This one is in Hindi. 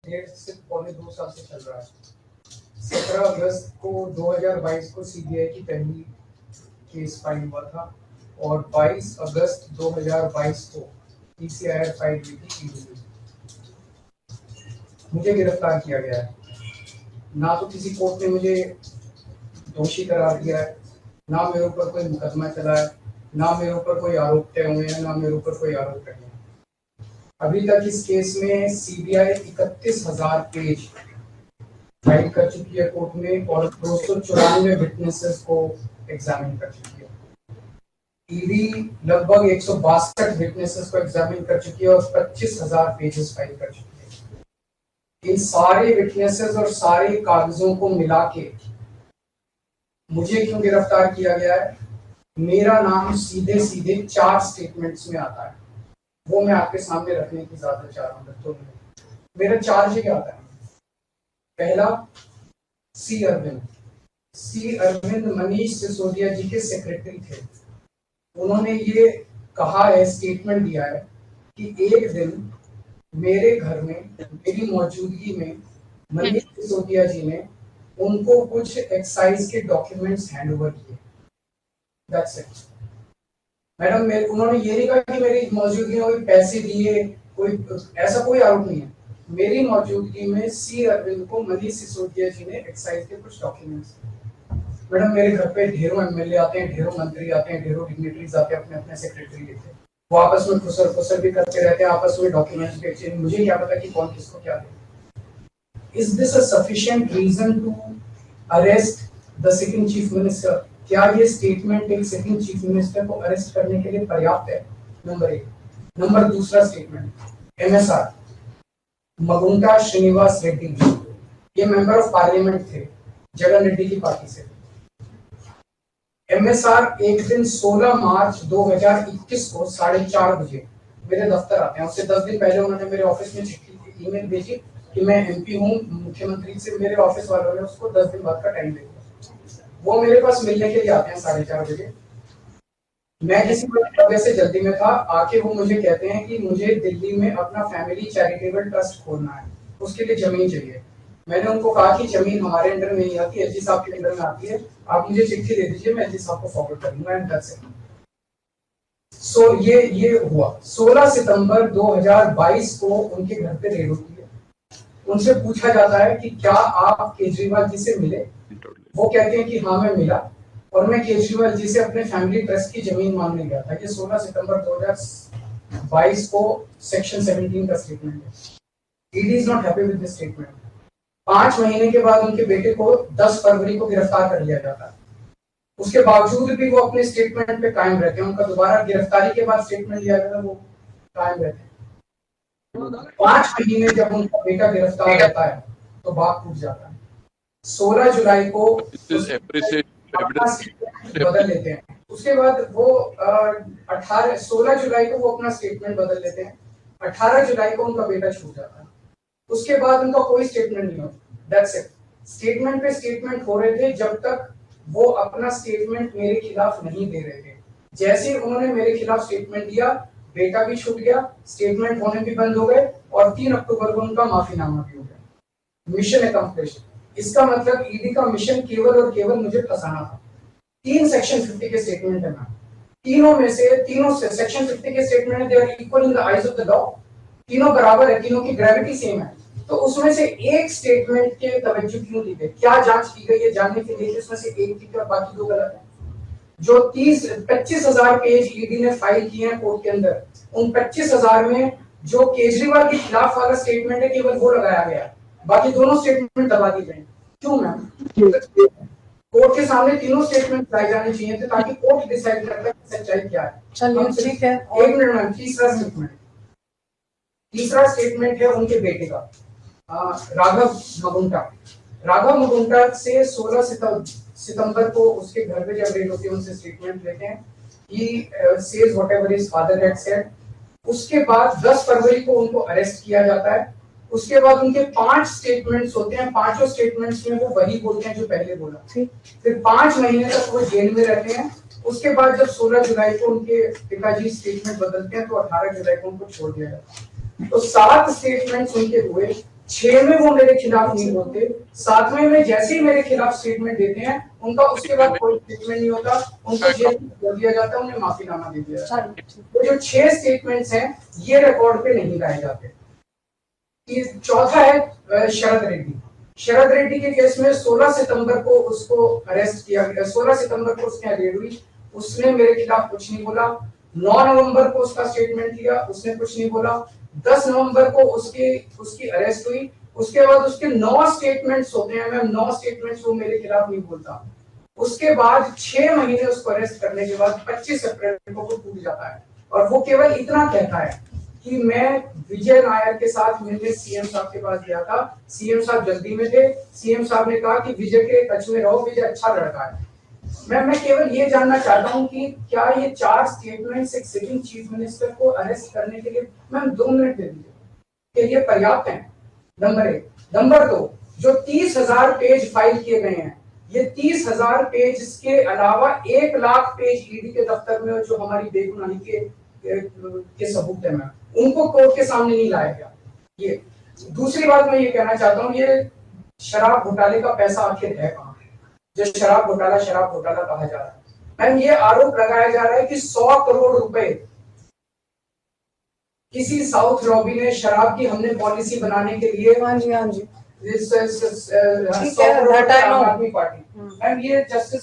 डेढ़ से पौने 2 साल से चल रहा है। 17 अगस्त को 2022 को सीबीआई की पहली केस फाइल हुआ था और 22 अगस्त 2022 को पीसीआर फाइल हुई थी ईडी में। मुझे गिरफ्तार किया गया है। ना तो किसी कोर्ट ने मुझे दोषी करार दिया है, ना मेरे ऊपर कोई मुकदमा चला है, ना मेरे ऊपर कोई आरोप तय हुए हैं, ना मेरे ऊपर कोई आरोप तय हुए हैं। अभी तक इस केस में सीबीआई 31,000 पेज फाइल कर चुकी है कोर्ट में और 294 विटनेसेस को एग्जामिन कर चुकी है। ईडी लगभग 162 विटनेसेस को एग्जामिन कर चुकी है और 25,000 पेजेस फाइल कर चुकी है। इन सारे विटनेसेस और सारे कागजों को मिला के मुझे क्यों गिरफ्तार किया गया है? मेरा नाम सीधे सीधे 4 स्टेटमेंट्स में आता है, वो मैं आपके सामने रखने की ज्यादा चाह रहा हूँ। तो मेरा चार्ज क्या आता है? पहला, सी अरविंद मनीष सिसोदिया जी के सेक्रेटरी थे। उन्होंने ये कहा है, स्टेटमेंट दिया है कि एक दिन मेरे घर में मेरी मौजूदगी में मनीष सिसोदिया जी ने उनको कुछ एक्साइज के डॉक्यूमेंट्स हैंड ओवर किए। That's it madam. उन्होंने ये नहीं कहा कि मेरी मौजूदगी में कोई पैसे दिए, कोई ऐसा कोई आरोप नहीं है। मेरी मौजूदगी में सी अरविंद को मनीष सिसोदिया जी ने एक्साइज के कुछ डॉक्यूमेंट्स। मैडम, मेरे घर पे ढेरों एमएलए आते हैं, ढेरों मंत्री आते हैं, ढेरों डिग्निटरीज आते हैं, अपने अपने सेक्रेटरी लेते हैं। वो आपस में खुसर भी करते रहते हैं, आपस में डॉक्यूमेंट्स भी एक्सचेंज। मुझे क्या पता कि कौन किसको क्या दे। Is this a sufficient reason to arrest the sitting chief minister? क्या ये स्टेटमेंट एक सिटिंग चीफ मिनिस्टर को अरेस्ट करने के लिए पर्याप्त है? नंबर 1। नंबर दूसरा स्टेटमेंट, एमएसआर मगुंटा श्रीनिवास रेड्डी, ये मेंबर ऑफ पार्लियामेंट थे जगन रेड्डी की पार्टी से। एमएसआर एक दिन 16 मार्च 2021 को 4:30 बजे मेरे दफ्तर आते हैं। उससे 10 दिन पहले उन्होंने मेरे ऑफिस में चिट्ठी ईमेल भेजी कि मैं एमपी हूँ, मुख्यमंत्री से मेरे ऑफिस वालों ने उसको 10 दिन बाद का टाइम दे दिया। वो मेरे पास मिलने के लिए आते हैं 4:30 बजे। मैं किसी वजह से जल्दी में था, आके वो मुझे कहते हैं कि मुझे दिल्ली में अपना फैमिली चैरिटेबल ट्रस्ट खोलना है, उसके लिए जमीन चाहिए। मैंने उनको कहा कि जमीन हमारे अंडर में नहीं आती, एलजी साहब के अंडर में आती है, आप मुझे चिट्ठी दे दीजिए, मैं एलजी साहब को फॉरवर्ड कर दूंगा एंड दैट्स इट। सो ये हुआ। 16 सितंबर 2022 को उनके घर पे रेड होती है। उनसे पूछा जाता है कि क्या आप केजरीवाल जी से मिले? वो कहते हैं कि हाँ मैं मिला और मैं केजरीवाल जी से अपने फैमिली ट्रस्ट की जमीन मांगने गया था। ये 16 सितंबर 2022 को सेक्शन 17 का स्टेटमेंट है। ED is not happy with this statement. 5 महीने के बाद उनके बेटे को 10 फरवरी को गिरफ्तार कर लिया जाता है। उसके बावजूद भी वो अपने स्टेटमेंट पे कायम रहते हैं। उनका दोबारा गिरफ्तारी के बाद स्टेटमेंट लिया गया, वो कायम रहते हैं। 5 महीने जब उनका बेटा गिरफ्तार रहता है तो बाप टूट जाता है। 16 जुलाई को बदल लेते हैं। उसके बाद वो 16 जुलाई को वो अपना स्टेटमेंट बदल लेते हैं। 18 जुलाई को उनका बेटा छूट जाता है। उसके बाद उनका कोई स्टेटमेंट नहीं होता। That's it. स्टेटमेंट पे स्टेटमेंट हो रहे थे जब तक वो अपना स्टेटमेंट मेरे खिलाफ नहीं दे रहे थे। जैसे उन्होंने मेरे खिलाफ स्टेटमेंट दिया, बेटा भी छूट गया, स्टेटमेंट होने भी बंद हो गए और 3 अक्टूबर को उनका माफीनामा भी हो गया। Mission accomplished. इसका मतलब ईडी का मिशन केवल और केवल मुझे फंसाना था। 3 सेक्शन 50 के स्टेटमेंट है ना, तीनों सेक्शन 50 के स्टेटमेंट है, they are equal in the eyes of the law. तीनों बराबर है, तीनों की ग्रेविटी सेम है। तो उसमें से एक स्टेटमेंट के तवज्जो क्यों दी गई? क्या जांच की गई है जानने के लिए उसमें से एक ठीक है और बाकी 2 गलत है। जो 25,000 पेज ईडी ने फाइल किए हैं कोर्ट के अंदर, उन 25,000 में जो केजरीवाल के खिलाफ वाला स्टेटमेंट है केवल वो लगाया गया, बाकी दोनों स्टेटमेंट दबा दिए गए। क्यों मैम? कोर्ट के सामने तीनों स्टेटमेंट लाए जाने चाहिए थे ताकि कोर्ट डिसाइड कर सके सच्चाई क्या है। चलिए ठीक है। 1 मिनट मैम। तीसरा स्टेटमेंट है उनके बेटे का, राघव मगुंटा से 16 सितंबर को उसके घर पे जब रेड होती है उनसे स्टेटमेंट लेते हैं। He says whatever his father had said। उसके बाद 10 फरवरी को उनको अरेस्ट किया जाता है। उसके बाद उनके 5 स्टेटमेंट्स होते हैं। 5 स्टेटमेंट्स में वो वही बोलते हैं जो पहले बोला। फिर 5 महीने तक वो जेल में रहते हैं। उसके बाद जब 16 जुलाई को उनके पिताजी स्टेटमेंट बदलते हैं तो 18 जुलाई को उनको छोड़ दिया जाता है। तो 7 स्टेटमेंट्स उनके हुए। 6 में वो मेरे खिलाफ नहीं बोलते, 7वें में जैसे ही मेरे खिलाफ स्टेटमेंट देते हैं, उनका उसके बाद कोई स्टेटमेंट नहीं होता, उनको जेल में डाल दिया जाता है, उन्हें माफीनामा दे दिया जाता है। तो जो 6 स्टेटमेंट्स हैं, ये रिकॉर्ड पे नहीं लाए जाते। चौथा है शरद रेड्डी। शरद रेड्डी के केस में 16 सितंबर को उसको अरेस्ट किया गया, 16 सितंबर को उसने रेड हुई, उसने मेरे खिलाफ कुछ नहीं बोला। 9 नवंबर को उसका स्टेटमेंट लिया, उसने कुछ नहीं बोला। 10 नवंबर को उसकी अरेस्ट हुई, उसके बाद उसके 9 स्टेटमेंट्स होते हैं मैम, 9 स्टेटमेंट्स वो मेरे खिलाफ नहीं बोलता। उसके बाद 6 महीने उसको अरेस्ट करने के बाद 25 अप्रैल को वो टूट जाता है, और वो केवल इतना कहता है कि मैं विजय नायर के साथ मिलने सीएम साहब के पास गया था, सीएम साहब जल्दी में थे, सीएम साहब ने कहा कि विजय के टच में रहो, विजय अच्छा लड़का है। मैं केवल ये जानना चाहता हूं कि क्या ये 4 स्टेटमेंट्स एक सिटिंग चीफ मिनिस्टर को अरेस्ट करने के लिए, मैम 2 मिनट दे दीजिए, कि ये पर्याप्त है? नंबर 1। नंबर 2, जो 30,000 पेज फाइल किए गए हैं, ये 30,000 पेज के अलावा 1 लाख पेज ईडी के दफ्तर में जो हमारी बेगुनाही के सबूत है, उनको कोर्ट के सामने नहीं लाया गया। ये दूसरी बात मैं ये कहना चाहता हूँ, ये शराब घोटाले का पैसा आखिर है कहाँ, जो शराब घोटाला कहा जा रहा है। मैम ये आरोप लगाया जा रहा है कि 100 करोड़ रुपए किसी साउथ लॉबी ने शराब की हमने पॉलिसी बनाने के लिए, हाँ जी 100 करोड़ आम आदमी पार्टी, मैम ये जस्टिस